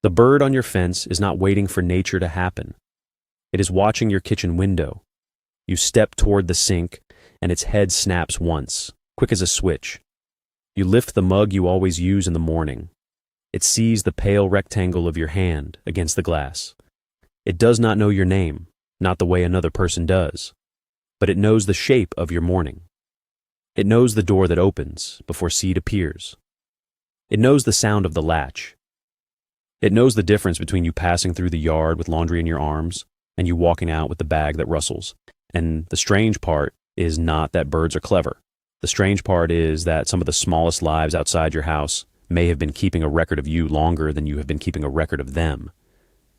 The bird on your fence is not waiting for nature to happen. It is watching your kitchen window. You step toward the sink, and its head snaps once, quick as a switch. You lift the mug you always use in the morning. It sees the pale rectangle of your hand against the glass. It does not know your name, not the way another person does, but it knows the shape of your morning. It knows the door that opens before seed appears. It knows the sound of the latch. It knows the difference between you passing through the yard with laundry in your arms and you walking out with the bag that rustles. And the strange part is not that birds are clever. The strange part is that some of the smallest lives outside your house may have been keeping a record of you longer than you have been keeping a record of them.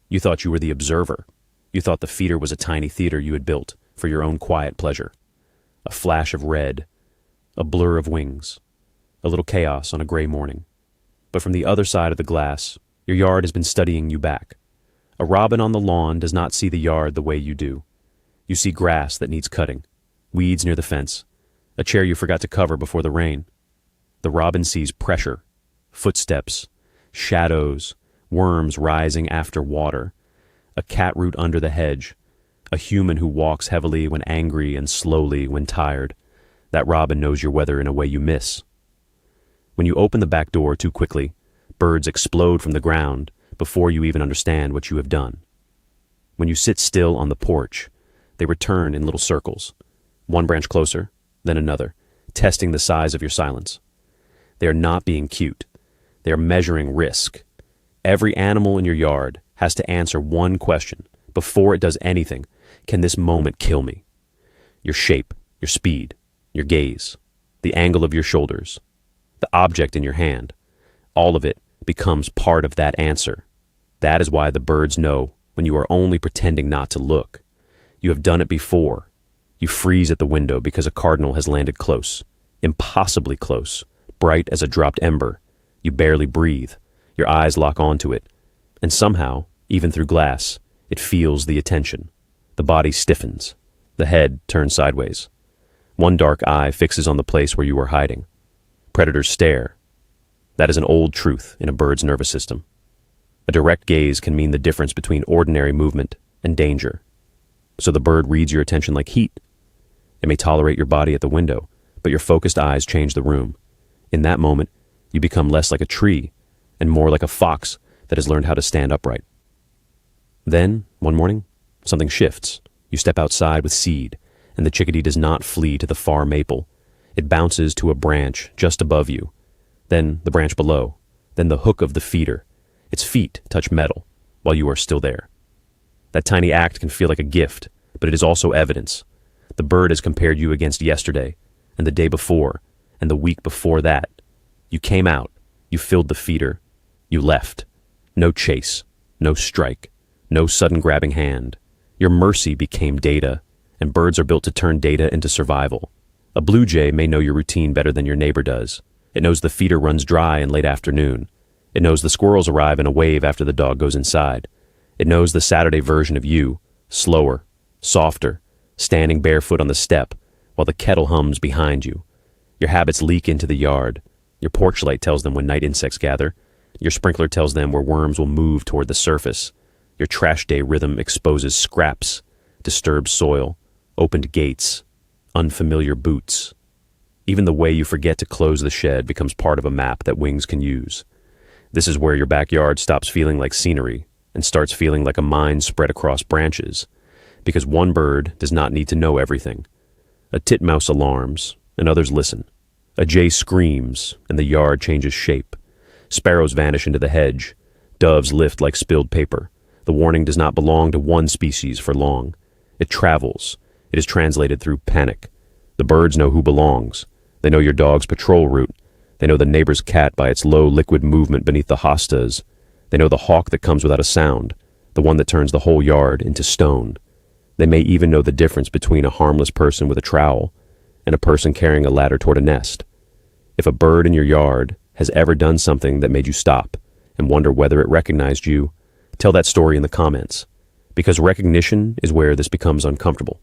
You thought you were the observer. You thought the feeder was a tiny theater you had built for your own quiet pleasure. A flash of red, a blur of wings, a little chaos on a gray morning. But from the other side of the glass, your yard has been studying you back. A robin on the lawn does not see the yard the way you do. You see grass that needs cutting, weeds near the fence, a chair you forgot to cover before the rain. The robin sees pressure, footsteps, shadows, worms rising after water, a cat root under the hedge, a human who walks heavily when angry and slowly when tired. That robin knows your weather in a way you miss. When you open the back door too quickly, birds explode from the ground before you even understand what you have done. When you sit still on the porch, they return in little circles, one branch closer, then another, testing the size of your silence. They are not being cute. They are measuring risk. Every animal in your yard has to answer one question before it does anything. Can this moment kill me? Your shape, your speed, your gaze, the angle of your shoulders, the object in your hand, all of it becomes part of that answer. That is why the birds know when you are only pretending not to look. You have done it before. You freeze at the window because a cardinal has landed close, impossibly close, bright as a dropped ember. You barely breathe. Your eyes lock onto it. And somehow, even through glass, it feels the attention. The body stiffens. The head turns sideways. One dark eye fixes on the place where you are hiding. Predators stare. That is an old truth in a bird's nervous system. A direct gaze can mean the difference between ordinary movement and danger. So the bird reads your attention like heat. It may tolerate your body at the window, but your focused eyes change the room. In that moment, you become less like a tree and more like a fox that has learned how to stand upright. Then, one morning, something shifts. You step outside with seed, and the chickadee does not flee to the far maple. It bounces to a branch just above you, then the branch below, then the hook of the feeder. Its feet touch metal while you are still there. That tiny act can feel like a gift, but it is also evidence. The bird has compared you against yesterday, and the day before, and the week before that. You came out, you filled the feeder, you left. No chase, no strike, no sudden grabbing hand. Your mercy became data, and birds are built to turn data into survival. A blue jay may know your routine better than your neighbor does. It knows the feeder runs dry in late afternoon. It knows the squirrels arrive in a wave after the dog goes inside. It knows the Saturday version of you, slower, softer, standing barefoot on the step while the kettle hums behind you. Your habits leak into the yard. Your porch light tells them when night insects gather. Your sprinkler tells them where worms will move toward the surface. Your trash day rhythm exposes scraps, disturbed soil, opened gates, unfamiliar boots. Even the way you forget to close the shed becomes part of a map that wings can use. This is where your backyard stops feeling like scenery and starts feeling like a mind spread across branches, because one bird does not need to know everything. A titmouse alarms, and others listen. A jay screams, and the yard changes shape. Sparrows vanish into the hedge. Doves lift like spilled paper. The warning does not belong to one species for long. It travels. It is translated through panic. The birds know who belongs. They know your dog's patrol route. They know the neighbor's cat by its low liquid movement beneath the hostas. They know the hawk that comes without a sound, the one that turns the whole yard into stone. They may even know the difference between a harmless person with a trowel and a person carrying a ladder toward a nest. If a bird in your yard has ever done something that made you stop and wonder whether it recognized you, tell that story in the comments, because recognition is where this becomes uncomfortable.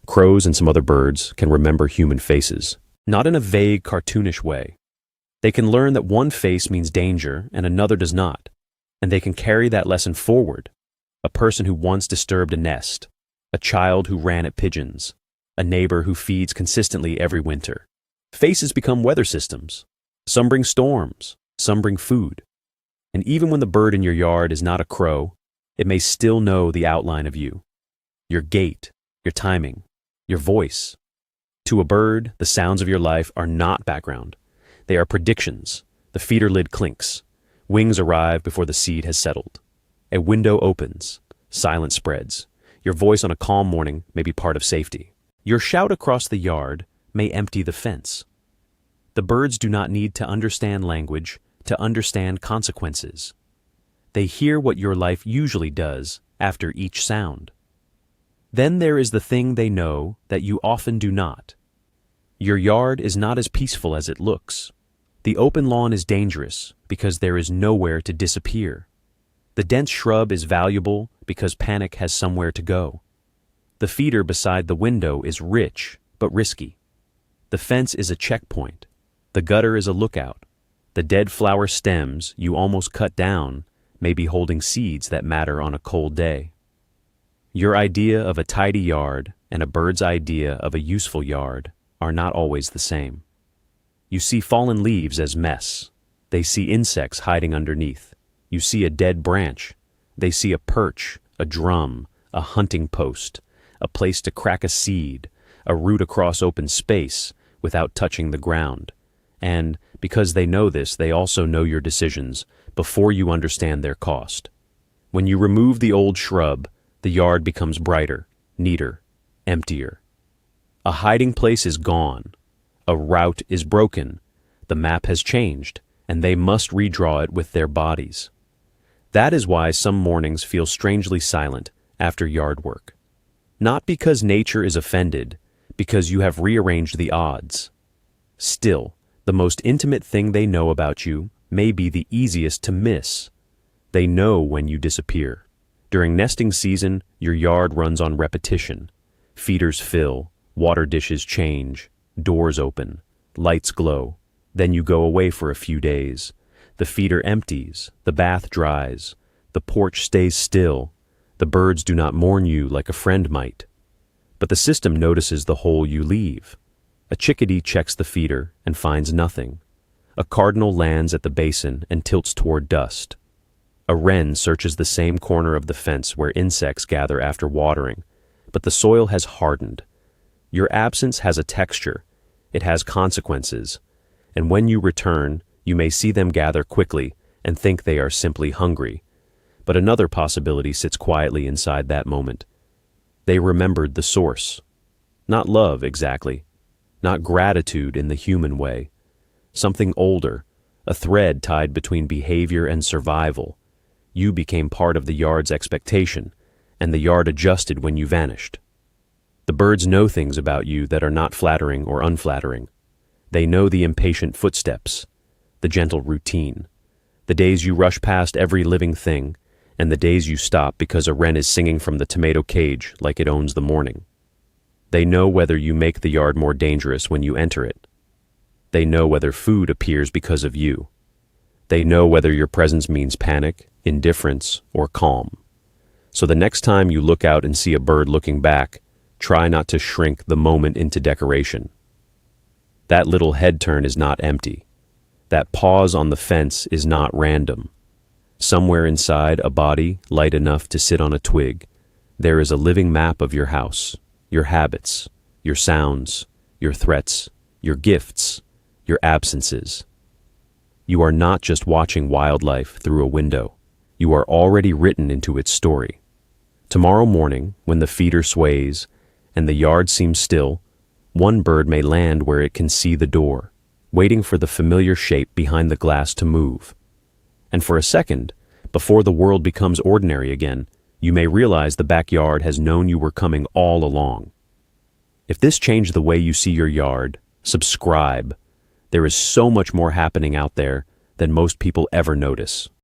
Crows and some other birds can remember human faces, not in a vague, cartoonish way. They can learn that one face means danger and another does not, and they can carry that lesson forward. A person who once disturbed a nest, a child who ran at pigeons, a neighbor who feeds consistently every winter. Faces become weather systems. Some bring storms, some bring food. And even when the bird in your yard is not a crow, it may still know the outline of you. Your gait, your timing, your voice. To a bird, the sounds of your life are not background. They are predictions. The feeder lid clinks. Wings arrive before the seed has settled. A window opens. Silence spreads. Your voice on a calm morning may be part of safety. Your shout across the yard may empty the fence. The birds do not need to understand language to understand consequences. They hear what your life usually does after each sound. Then there is the thing they know that you often do not. Your yard is not as peaceful as it looks. The open lawn is dangerous because there is nowhere to disappear. The dense shrub is valuable because panic has somewhere to go. The feeder beside the window is rich but risky. The fence is a checkpoint. The gutter is a lookout. The dead flower stems you almost cut down may be holding seeds that matter on a cold day. Your idea of a tidy yard and a bird's idea of a useful yard are not always the same. You see fallen leaves as mess. They see insects hiding underneath. You see a dead branch. They see a perch, a drum, a hunting post, a place to crack a seed, a route across open space without touching the ground. And because they know this, they also know your decisions before you understand their cost. When you remove the old shrub, the yard becomes brighter, neater, emptier. A hiding place is gone. A route is broken. The map has changed, and they must redraw it with their bodies. That is why some mornings feel strangely silent after yard work. Not because nature is offended, because you have rearranged the odds. Still, the most intimate thing they know about you may be the easiest to miss. They know when you disappear. During nesting season, your yard runs on repetition. Feeders fill, water dishes change, doors open, lights glow. Then you go away for a few days. The feeder empties, the bath dries, the porch stays still. The birds do not mourn you like a friend might. But the system notices the hole you leave. A chickadee checks the feeder and finds nothing. A cardinal lands at the basin and tilts toward dust. A wren searches the same corner of the fence where insects gather after watering, but the soil has hardened. Your absence has a texture. It has consequences. And when you return, you may see them gather quickly and think they are simply hungry. But another possibility sits quietly inside that moment. They remembered the source. Not love, exactly. Not gratitude in the human way. Something older, a thread tied between behavior and survival. You became part of the yard's expectation, and the yard adjusted when you vanished. The birds know things about you that are not flattering or unflattering. They know the impatient footsteps, the gentle routine, the days you rush past every living thing, and the days you stop because a wren is singing from the tomato cage like it owns the morning. They know whether you make the yard more dangerous when you enter it. They know whether food appears because of you. They know whether your presence means panic, indifference, or calm. So the next time you look out and see a bird looking back, try not to shrink the moment into decoration. That little head turn is not empty. That pause on the fence is not random. Somewhere inside a body light enough to sit on a twig, there is a living map of your house, your habits, your sounds, your threats, your gifts, your absences. You are not just watching wildlife through a window. You are already written into its story. Tomorrow morning, when the feeder sways and the yard seems still, one bird may land where it can see the door, waiting for the familiar shape behind the glass to move. And for a second, before the world becomes ordinary again, you may realize the backyard has known you were coming all along. If this changed the way you see your yard, subscribe. There is so much more happening out there than most people ever notice.